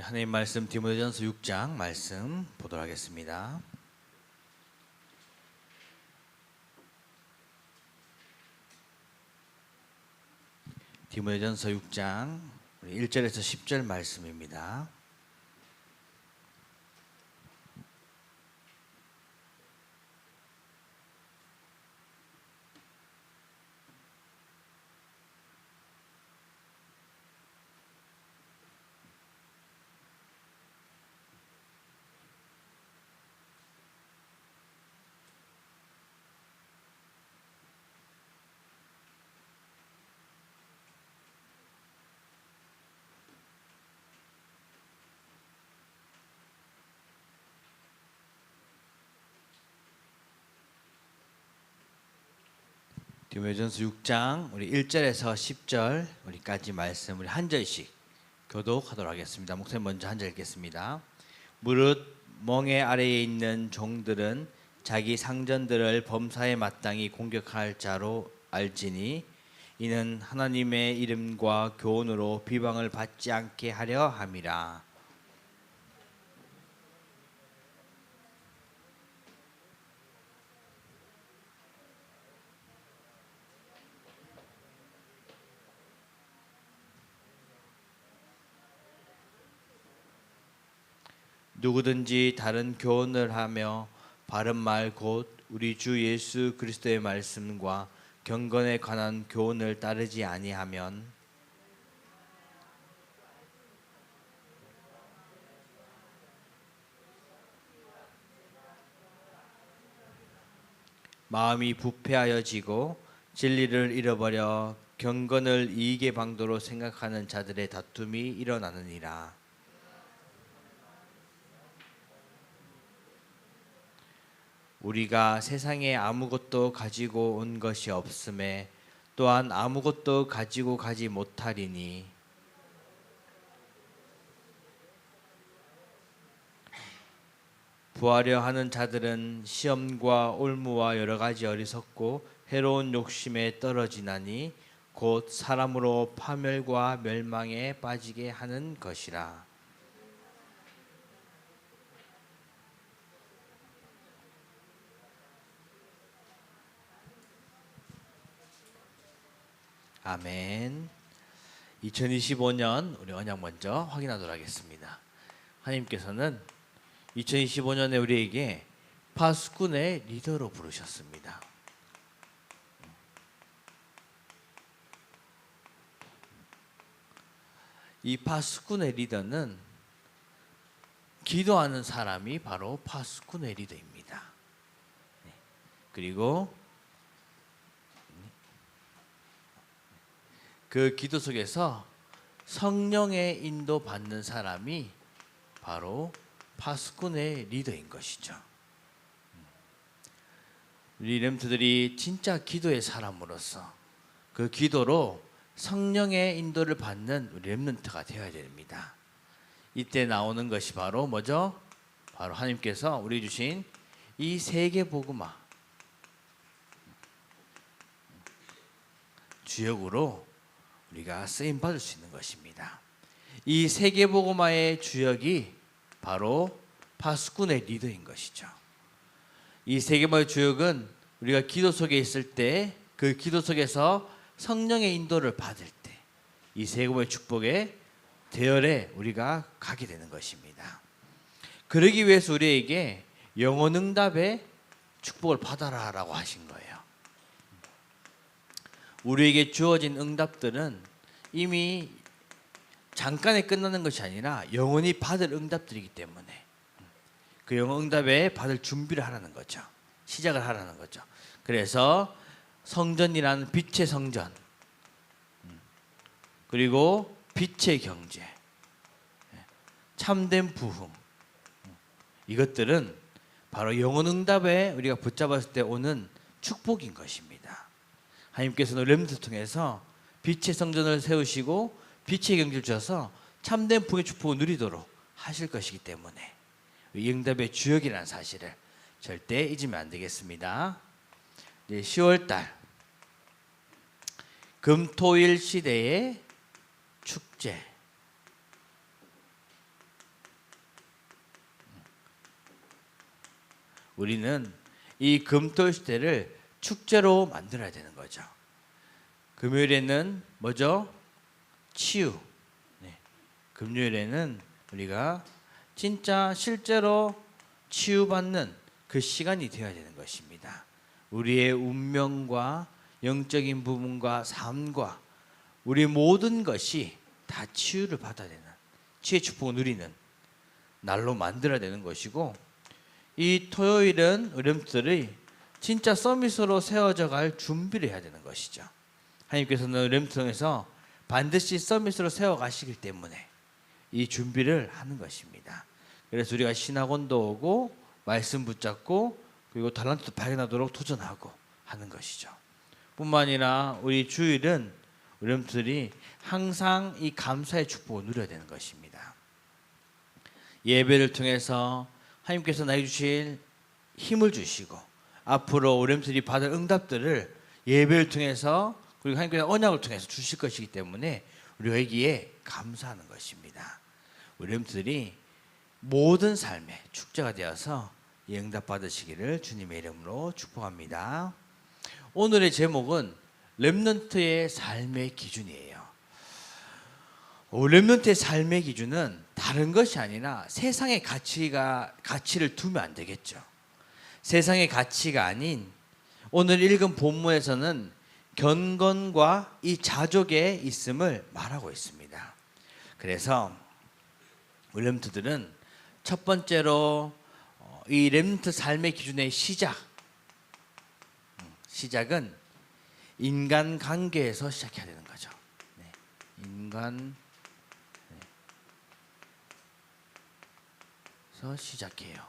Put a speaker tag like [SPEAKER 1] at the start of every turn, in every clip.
[SPEAKER 1] 하나님 말씀 디모데전서 6장 말씀 보도록 하겠습니다. 디모데전서 6장 1절에서 10절 말씀입니다. 디모데전서 6장 우리 1절에서 10절 우리까지 말씀 우리 한 절씩 교독하도록 하겠습니다. 목사님 먼저 한 절 읽겠습니다. 무릇 멍에 아래에 있는 종들은 자기 상전들을 범사에 마땅히 공격할 자로 알지니 이는 하나님의 이름과 교훈으로 비방을 받지 않게 하려 함이라. 누구든지 다른 교훈을 하며 바른 말 곧 우리 주 예수 그리스도의 말씀과 경건에 관한 교훈을 따르지 아니하면 마음이 부패하여지고 진리를 잃어버려 경건을 이익의 방도로 생각하는 자들의 다툼이 일어나느니라. 우리가 세상에 아무것도 가지고 온 것이 없음에 또한 아무것도 가지고 가지 못하리니 부하려 하는 자들은 시험과 올무와 여러 가지 어리석고 해로운 욕심에 떨어지나니 곧 사람으로 파멸과 멸망에 빠지게 하는 것이라. 아멘. 2025년 우리 언약 먼저 확인하도록 하겠습니다. 하나님께서는 2025년에 우리에게 파수꾼의 리더로 부르셨습니다. 이 파수꾼의 리더는 기도하는 사람이 바로 파수꾼의 리더입니다. 그리고 그 기도 속에서 성령의 인도 받는 사람이 바로 파수꾼의 리더인 것이죠. 우리 렘트들이 진짜 기도의 사람으로서 그 기도로 성령의 인도를 받는 우리 렘넌트가 되어야 됩니다. 이때 나오는 것이 바로 뭐죠? 바로 하나님께서 우리 주신 이 세계 복음화 주역으로 우리가 쓰임 받을 수 있는 것입니다. 이 세계복음화의 주역이 바로 파수꾼의 리더인 것이죠. 이 세계복음화의 주역은 우리가 기도 속에 있을 때 그 기도 속에서 성령의 인도를 받을 때 이 세계복음화의 축복의 대열에 우리가 가게 되는 것입니다. 그러기 위해서 우리에게 영혼응답의 축복을 받아라라고 하신 거예요. 우리에게 주어진 응답들은 이미 잠깐에 끝나는 것이 아니라 영원히 받을 응답들이기 때문에 그 영혼 응답에 받을 준비를 하라는 거죠. 시작을 하라는 거죠. 그래서 성전이라는 빛의 성전, 그리고 빛의 경제, 참된 부흥, 이것들은 바로 영혼 응답에 우리가 붙잡았을 때 오는 축복인 것입니다. 하나님께서는 렘넌트를 통해서 빛의 성전을 세우시고 빛의 경제를 주셔서 참된 부흥의 축복을 누리도록 하실 것이기 때문에 이 응답의 주역이라는 사실을 절대 잊으면 안 되겠습니다. 10월달 금토일 시대의 축제, 우리는 이 금토일 시대를 축제로 만들어야 되는 거죠. 금요일에는 뭐죠? 치유. 네. 금요일에는 우리가 진짜 실제로 치유받는 그 시간이 되어야 되는 것입니다. 우리의 운명과 영적인 부분과 삶과 우리 모든 것이 다 치유를 받아야 되는, 치유의 축복을 누리는 날로 만들어야 되는 것이고, 이 토요일은 렘트들이 진짜 서밋으로 세워져 갈 준비를 해야 되는 것이죠. 하나님께서는 렘트 통해서 반드시 서밋으로 세워 가시기 때문에 이 준비를 하는 것입니다. 그래서 우리가 신학원도 오고 말씀 붙잡고 그리고 달란트도 발견하도록 도전하고 하는 것이죠. 뿐만 아니라 우리 주일은 우리 렘트들이 항상 이 감사의 축복을 누려야 되는 것입니다. 예배를 통해서 하나님께서 나에게 주실 힘을 주시고 앞으로 우리 렘트들이 받을 응답들을 예배를 통해서 그리고 하나님께서 언약을 통해서 주실 것이기 때문에 우리가 여기에 감사하는 것입니다. 우리 렘트들이 모든 삶의 축제가 되어서 이 응답 받으시기를 주님의 이름으로 축복합니다. 오늘의 제목은 렘넌트의 삶의 기준이에요. 렘넌트의 삶의 기준은 다른 것이 아니라 세상의 가치를 두면 안 되겠죠. 세상의 가치가 아닌 오늘 읽은 본문에서는 경건과 이 자족에 있음을 말하고 있습니다. 그래서 우리 렘넌트들은 첫 번째로 이 렘넌트 삶의 기준의 시작은 인간관계에서 시작해야 되는 거죠. 네. 인간에서 시작해요.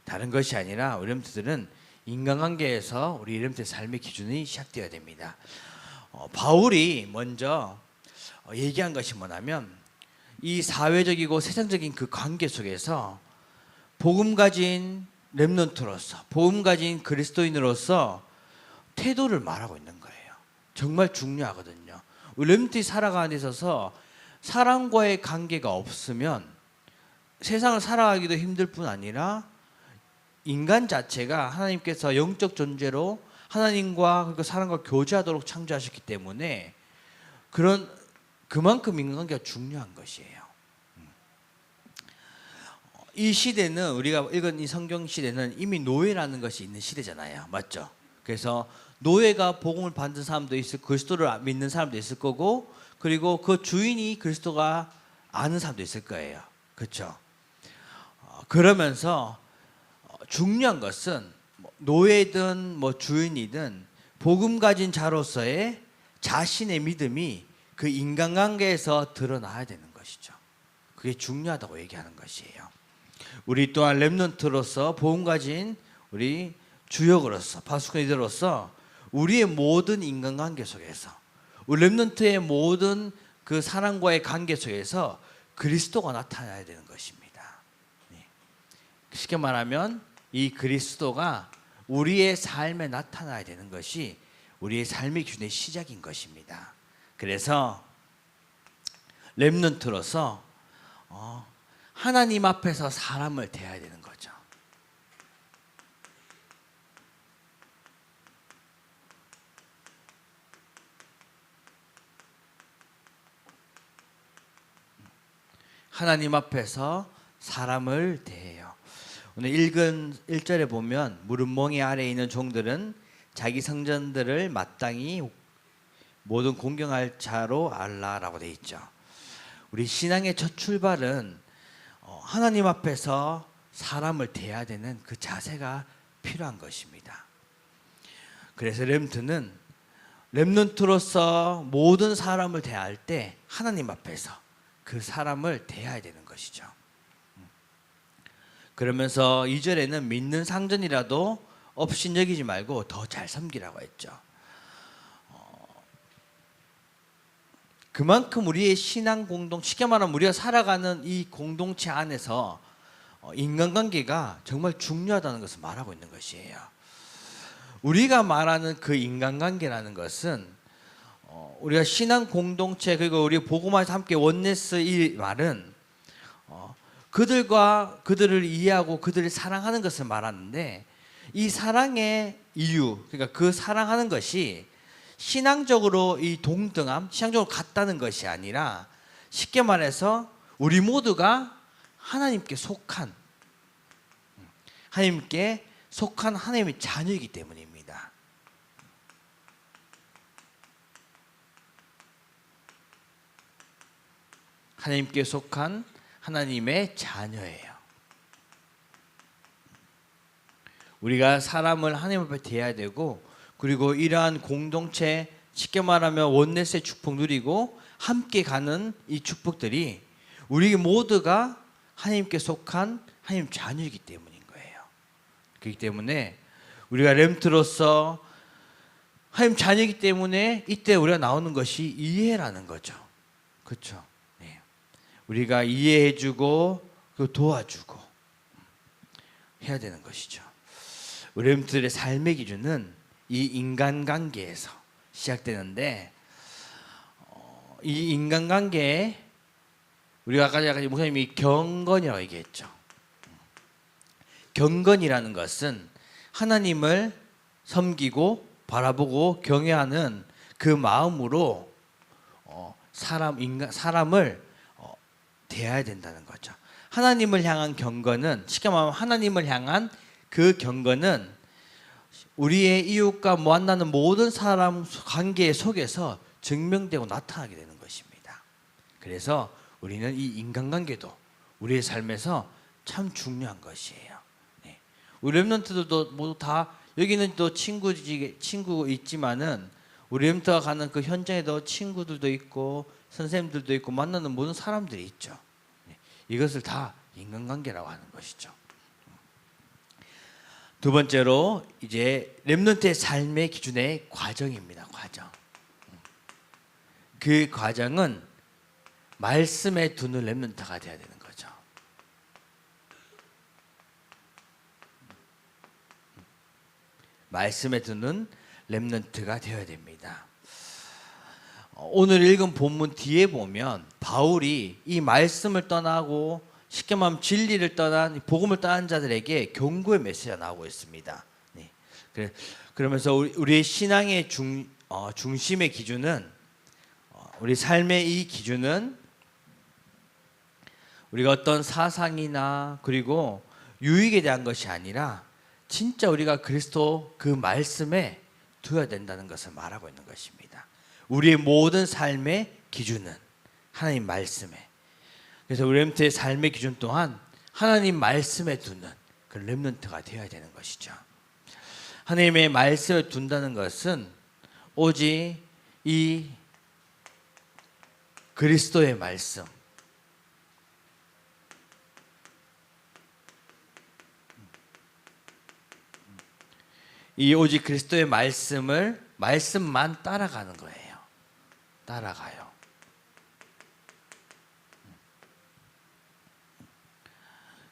[SPEAKER 1] 다른 것이 아니라 우리 렘넌트들은 인간관계에서 우리 렘넌트의 삶의 기준이 시작되어야 됩니다. 바울이 먼저 얘기한 것이 뭐냐면 이 사회적이고 세상적인 그 관계 속에서 복음 가진 렘넌트로서, 복음 가진 그리스도인으로서 태도를 말하고 있는 거예요. 정말 중요하거든요. 우리 렘넌트이 살아가는 데 있어서 사람과의 관계가 없으면 세상을 살아가기도 힘들 뿐 아니라 인간 자체가 하나님께서 영적 존재로 하나님과 그 사람과 교제하도록 창조하셨기 때문에 그만큼 인간관계가 중요한 것이에요. 이 시대는 우리가 읽은 이 성경 시대는 이미 노예라는 것이 있는 시대잖아요. 맞죠? 그래서 노예가 복음을 받는 사람도 있을, 그리스도를 믿는 사람도 있을 거고, 그리고 그 주인이 그리스도가 아는 사람도 있을 거예요. 그렇죠? 그러면서 중요한 것은 노예든 주인이든 복음 가진 자로서의 자신의 믿음이 그 인간관계에서 드러나야 되는 것이죠. 그게 중요하다고 얘기하는 것이에요. 우리 또한 렘넌트로서 복음 가진 우리 주역으로서 파수꾼이들로서 우리의 모든 인간관계 속에서 우리 렘넌트의 모든 그 사람과의 관계 속에서 그리스도가 나타나야 되는 것입니다. 쉽게 말하면 이 그리스도가 우리의 삶에 나타나야 되는 것이 우리의 삶의 기준의 시작인 것입니다. 그래서 렘넌트로서 하나님 앞에서 사람을 대해야 되는 거죠. 하나님 앞에서 사람을 대해요. 오늘 읽은 1절에 보면 무릎 멍에 아래에 있는 종들은 자기 성전들을 마땅히 모든 공경할 자로 알라라고 되어 있죠. 우리 신앙의 첫 출발은 하나님 앞에서 사람을 대해야 되는 그 자세가 필요한 것입니다. 그래서 렘넌트로서 모든 사람을 대할 때 하나님 앞에서 그 사람을 대해야 되는 것이죠. 그러면서 2절에는 믿는 상전이라도 업신여기지 말고 더 잘 섬기라고 했죠. 그만큼 우리의 신앙 쉽게 말하면 우리가 살아가는 이 공동체 안에서 인간관계가 정말 중요하다는 것을 말하고 있는 것이에요. 우리가 말하는 그 인간관계라는 것은 우리가 신앙 공동체 그리고 우리 복음화에서 함께 원네스 이 말은 그들을 이해하고 그들을 사랑하는 것을 말하는데 이 사랑의 이유 그러니까 그 사랑하는 것이 신앙적으로 이 동등함 신앙적으로 같다는 것이 아니라 쉽게 말해서 우리 모두가 하나님께 속한 하나님의 자녀이기 때문입니다. 하나님께 속한 하나님의 자녀예요. 우리가 사람을 하나님 앞에 대해야 되고 그리고 이러한 공동체 쉽게 말하면 원넷의 축복 누리고 함께 가는 이 축복들이 우리 모두가 하나님께 속한 하나님 자녀이기 때문인 거예요. 그렇기 때문에 우리가 렘트로서 하나님 자녀이기 때문에 이때 우리가 나오는 것이 이해라는 거죠. 그렇죠? 네. 우리가 이해해주고 도와주고 해야 되는 것이죠. 우리 렘트들의 삶의 기준은 이 인간관계에서 시작되는데 이 인간관계에 우리가 아까 목사님이 경건이라고 얘기했죠. 경건이라는 것은 하나님을 섬기고 바라보고 경외하는 그 마음으로 사람을 대해야 된다는 거죠. 하나님을 향한 경건은 쉽게 말하면 하나님을 향한 그 경건은 우리의 이웃과 만나는 모든 사람 관계 속에서 증명되고 나타나게 되는 것입니다. 그래서 우리는 이 인간관계도 우리의 삶에서 참 중요한 것이에요. 네. 우리 렘넌트들도 모두 다 여기는 또 친구 있지만은 우리 렘넌트가 가는 그 현장에도 친구들도 있고 선생님들도 있고 만나는 모든 사람들이 있죠. 네. 이것을 다 인간관계라고 하는 것이죠. 두 번째로 이제 렘넌트의 삶의 기준의 과정입니다. 과정. 그 과정은 말씀에 두는 렘넌트가 되어야 되는 거죠. 말씀에 두는 렘넌트가 되어야 됩니다. 오늘 읽은 본문 뒤에 보면 바울이 이 말씀을 떠나고 쉽게 말하면 진리를 떠난 복음을 떠난 자들에게 경고의 메시지가 나오고 있습니다. 네. 그러면서 우리의 신앙의 중심의 기준은 우리 삶의 이 기준은 우리가 어떤 사상이나 그리고 유익에 대한 것이 아니라 진짜 우리가 그리스도 그 말씀에 두어야 된다는 것을 말하고 있는 것입니다. 우리의 모든 삶의 기준은 하나님 말씀에 그래서 우리 렘넌트의 삶의 기준 또한 하나님 말씀에 두는 그 렘넌트가 되어야 되는 것이죠. 하나님의 말씀에 둔다는 것은 오직 이 그리스도의 말씀 이 오직 그리스도의 말씀만 따라가는 거예요. 따라가요.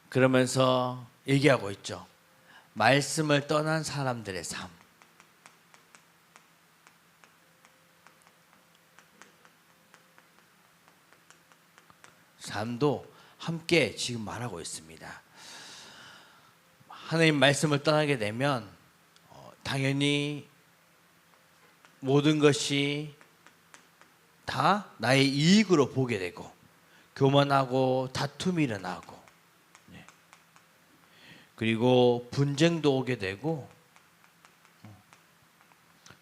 [SPEAKER 1] 그러면서 얘기하고 있죠. 말씀을 떠난 사람들의 삶도 함께 지금 말하고 있습니다. 하나님 말씀을 떠나게 되면 당연히 모든 것이 다 나의 이익으로 보게 되고 교만하고 다툼이 일어나고 그리고 분쟁도 오게 되고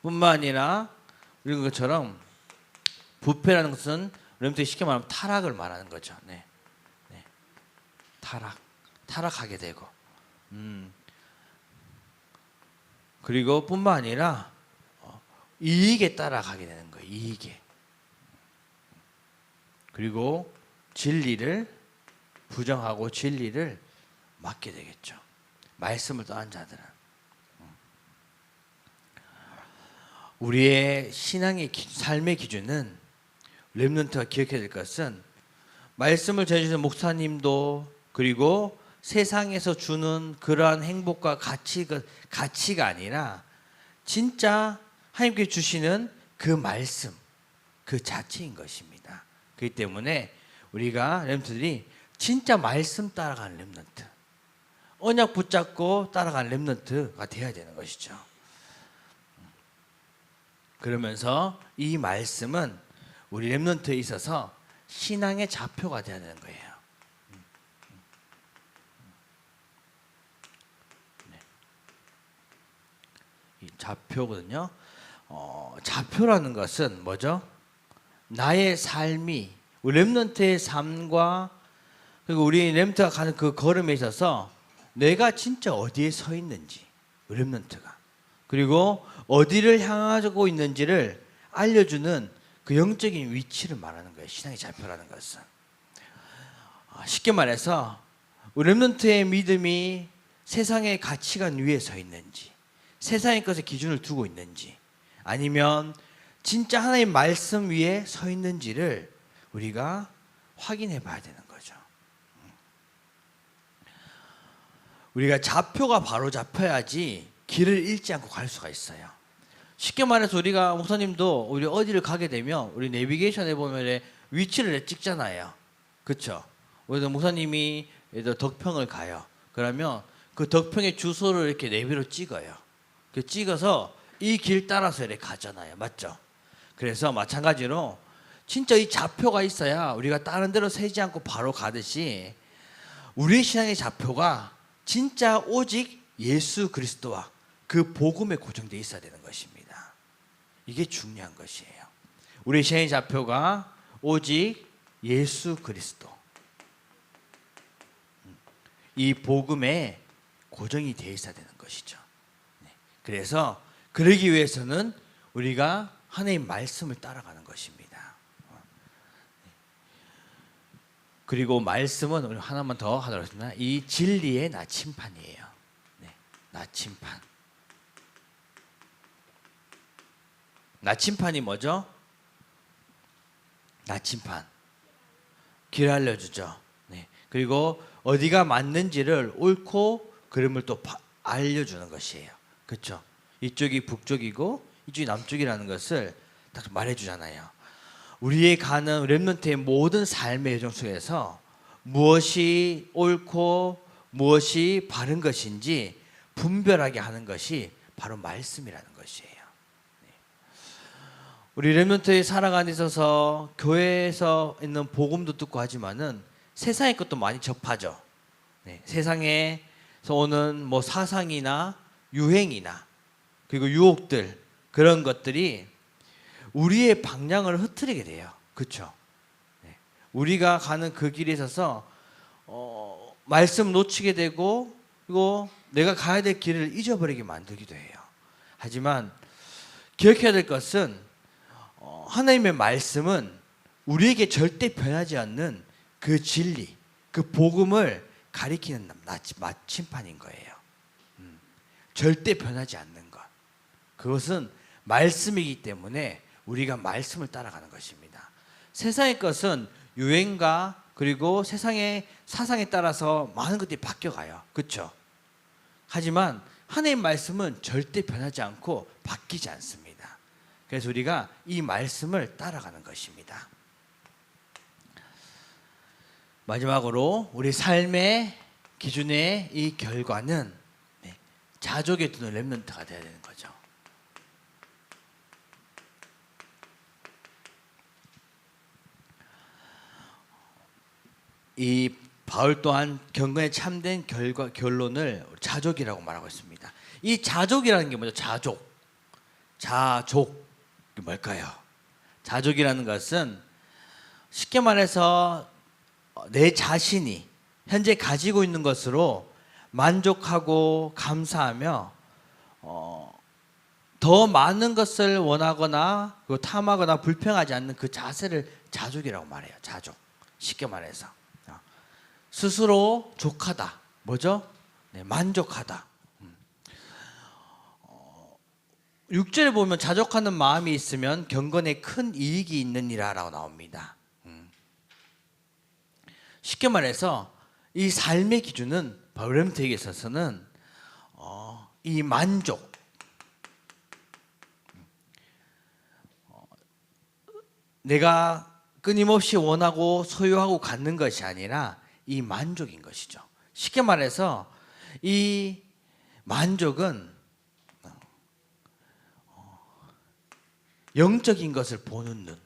[SPEAKER 1] 뿐만 아니라 이런 것처럼 부패라는 것은 렘넌트 쉽게 말하면 타락을 말하는 거죠. 네. 타락하게 되고 그리고 뿐만 아니라 이익에 따라가게 되는 거예요. 이익에. 그리고 진리를 부정하고 진리를 맞게 되겠죠. 말씀을 떠난 자들은. 우리의 신앙의 삶의 기준은 렘넌트가 기억해야 될 것은 말씀을 전해주시는 목사님도 그리고 세상에서 주는 그러한 행복과 가치가 아니라 진짜 하나님께 주시는 그 말씀 그 자체인 것입니다. 그렇기 때문에 우리가 렘넌트들이 진짜 말씀 따라가는 렘넌트, 언약 붙잡고 따라가는 렘넌트가 되어야 되는 것이죠. 그러면서 이 말씀은 우리 렘넌트에 있어서 신앙의 좌표가 되어야 되는 거예요. 이 좌표거든요. 좌표라는 것은 뭐죠? 나의 삶이, 우리 렘넌트의 삶과 그리고 우리 렘넌트가 가는 그 걸음에 있어서 내가 진짜 어디에 서 있는지, 우리 렘넌트가, 그리고 어디를 향하고 있는지를 알려주는 그 영적인 위치를 말하는 거예요. 신앙의 좌표라는 것은. 쉽게 말해서 우리 렘넌트의 믿음이 세상의 가치관 위에 서 있는지, 세상의 것에 기준을 두고 있는지, 아니면 진짜 하나님의 말씀 위에 서 있는지를 우리가 확인해 봐야 되는 거죠. 우리가 좌표가 바로 잡혀야지 길을 잃지 않고 갈 수가 있어요. 쉽게 말해서 우리가 목사님도 우리 어디를 가게 되면 우리 내비게이션에 보면 위치를 찍잖아요. 그렇죠? 우리도 목사님이 덕평을 가요. 그러면 그 덕평의 주소를 이렇게 내비로 찍어요. 그 찍어서 이 길 따라서 이렇게 가잖아요. 맞죠? 그래서 마찬가지로 진짜 이 좌표가 있어야 우리가 다른 데로 새지 않고 바로 가듯이 우리의 신앙의 좌표가 진짜 오직 예수 그리스도와 그 복음에 고정되어 있어야 되는 것입니다. 이게 중요한 것이에요. 우리의 신앙의 좌표가 오직 예수 그리스도, 이 복음에 고정이 되어 있어야 되는 것이죠. 그래서 그러기 위해서는 우리가 하나님의 말씀을 따라가는 것입니다. 그리고 말씀은 우리 하나만 더 하도록 하겠습니다. 이 진리의 나침판이에요. 나침판. 나침판이 뭐죠? 나침판. 길 알려주죠. 그리고 어디가 맞는지를 옳고 그름을 또 알려주는 것이에요. 그렇죠? 이쪽이 북쪽이고 이쪽이 남쪽이라는 것을 딱 말해주잖아요. 우리의 가는 렘넌트의 모든 삶의 여정 속에서 무엇이 옳고 무엇이 바른 것인지 분별하게 하는 것이 바로 말씀이라는 것이에요. 우리 렘넌트에 살아가는 데 있어서 교회에서 있는 복음도 듣고 하지만은 세상의 것도 많이 접하죠. 세상에서 오는 뭐 사상이나 유행이나 그리고 유혹들, 그런 것들이 우리의 방향을 흐트리게 돼요. 그렇죠? 우리가 가는 그 길에 있어서 말씀 놓치게 되고, 그리고 내가 가야 될 길을 잊어버리게 만들기도 해요. 하지만 기억해야 될 것은 하나님의 말씀은 우리에게 절대 변하지 않는 그 진리, 그 복음을 가리키는 나침판인 거예요. 절대 변하지 않는 것. 그것은 말씀이기 때문에 우리가 말씀을 따라가는 것입니다. 세상의 것은 유행과 그리고 세상의 사상에 따라서 많은 것들이 바뀌어가요. 그렇죠? 하지만 하나님의 말씀은 절대 변하지 않고 바뀌지 않습니다. 그래서 우리가 이 말씀을 따라가는 것입니다. 마지막으로 우리 삶의 기준의 이 결과는 자족에 두는 렘넌트가 되어야 되는 거죠. 이 바울 또한 경건에 참된 결론을 자족이라고 말하고 있습니다. 이 자족이라는 게 뭐죠? 자족이 뭘까요? 자족이라는 것은 쉽게 말해서 내 자신이 현재 가지고 있는 것으로 만족하고 감사하며 더 많은 것을 원하거나 탐하거나 불평하지 않는 그 자세를 자족이라고 말해요. 자족. 쉽게 말해서 스스로 족하다. 뭐죠? 만족하다. 6절에 보면 자족하는 마음이 있으면 경건에 큰 이익이 있느니라 라고 나옵니다. 쉽게 말해서 이 삶의 기준은 바울 렘넌트에게 있어서는 이 만족, 내가 끊임없이 원하고 소유하고 갖는 것이 아니라 이 만족인 것이죠. 쉽게 말해서 이 만족은 영적인 것을 보는 눈,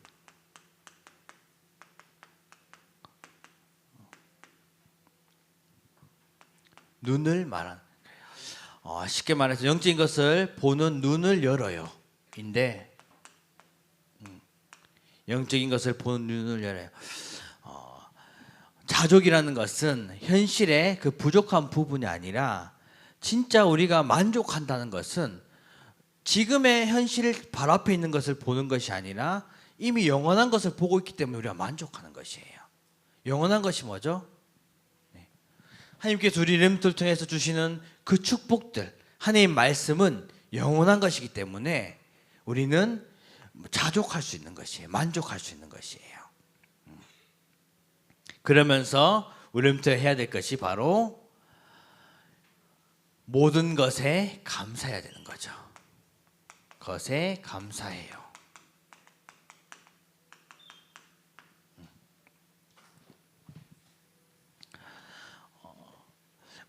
[SPEAKER 1] 눈을 말하는, 쉽게 말해서 영적인 것을 보는 눈을 열어요. 인데 영적인 것을 보는 눈을 열어요. 자족이라는 것은 현실의 그 부족한 부분이 아니라 진짜 우리가 만족한다는 것은 지금의 현실 발 앞에 있는 것을 보는 것이 아니라 이미 영원한 것을 보고 있기 때문에 우리가 만족하는 것이에요. 영원한 것이 뭐죠? 하나님께서 우리 렘넌트를 통해서 주시는 그 축복들, 하나님의 말씀은 영원한 것이기 때문에 우리는 자족할 수 있는 것이에요. 만족할 수 있는 것이에요. 그러면서 우리 렘넌트가 해야 될 것이 바로 모든 것에 감사해야 되는 거죠. 것에 감사해요.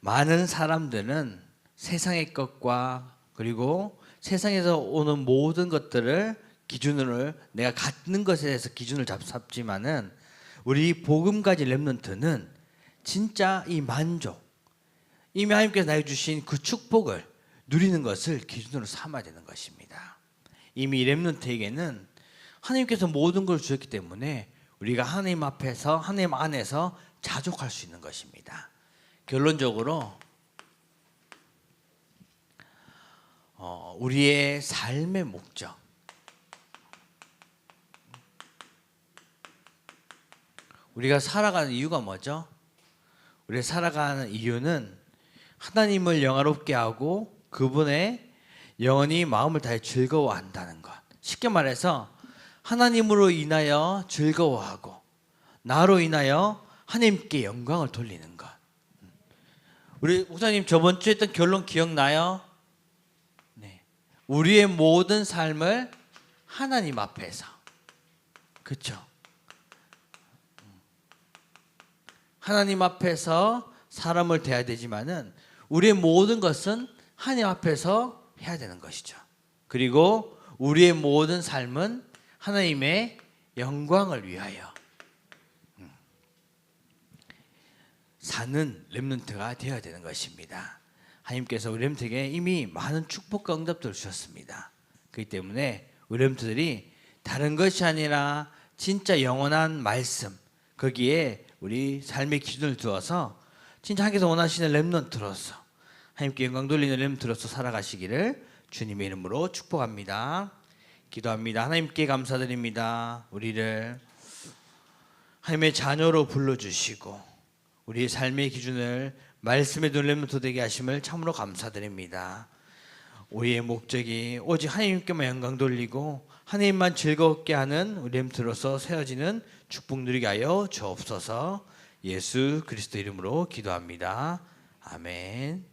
[SPEAKER 1] 많은 사람들은 세상의 것과 그리고 세상에서 오는 모든 것들을 기준으로 내가 갖는 것에 대해서 기준을 잡지만은 우리 복음 가진 렘넌트는 진짜 이 만족, 이미 하나님께서 나에게 주신 그 축복을 누리는 것을 기준으로 삼아야 되는 것입니다. 이미 렘넌트에게는 하나님께서 모든 걸 주셨기 때문에 우리가 하나님 앞에서 하나님 안에서 자족할 수 있는 것입니다. 결론적으로 우리의 삶의 목적, 우리가 살아가는 이유가 뭐죠? 우리가 살아가는 이유는 하나님을 영화롭게 하고 그분의 영원히 마음을 다해 즐거워한다는 것. 쉽게 말해서 하나님으로 인하여 즐거워하고 나로 인하여 하나님께 영광을 돌리는 것. 우리 목사님 저번 주에 했던 결론 기억나요? 네. 우리의 모든 삶을 하나님 앞에서, 그렇죠? 하나님 앞에서 사람을 대해야 되지만은 우리의 모든 것은 하나님 앞에서 해야 되는 것이죠. 그리고 우리의 모든 삶은 하나님의 영광을 위하여 사는 렘넌트가 되어야 되는 것입니다. 하나님께서 우리 렘넌트에게 이미 많은 축복과 응답들을 주셨습니다. 그렇기 때문에 우리 렘넌트들이 다른 것이 아니라 진짜 영원한 말씀, 거기에 우리 삶의 기준을 두어서 진짜 하나님께서 원하시는 렘넌트로서 하나님께 영광 돌리는 렘넌트로서 살아가시기를 주님의 이름으로 축복합니다. 기도합니다. 하나님께 감사드립니다. 우리를 하나님의 자녀로 불러주시고 우리의 삶의 기준을 말씀에 두는 렘넌트 되게 하심을 참으로 감사드립니다. 우리의 목적이 오직 하나님께만 영광 돌리고 하나님만 즐겁게 하는 우리 렘넌트로서 세워지는 축복 누리게 하여 주옵소서. 예수 그리스도 이름으로 기도합니다. 아멘.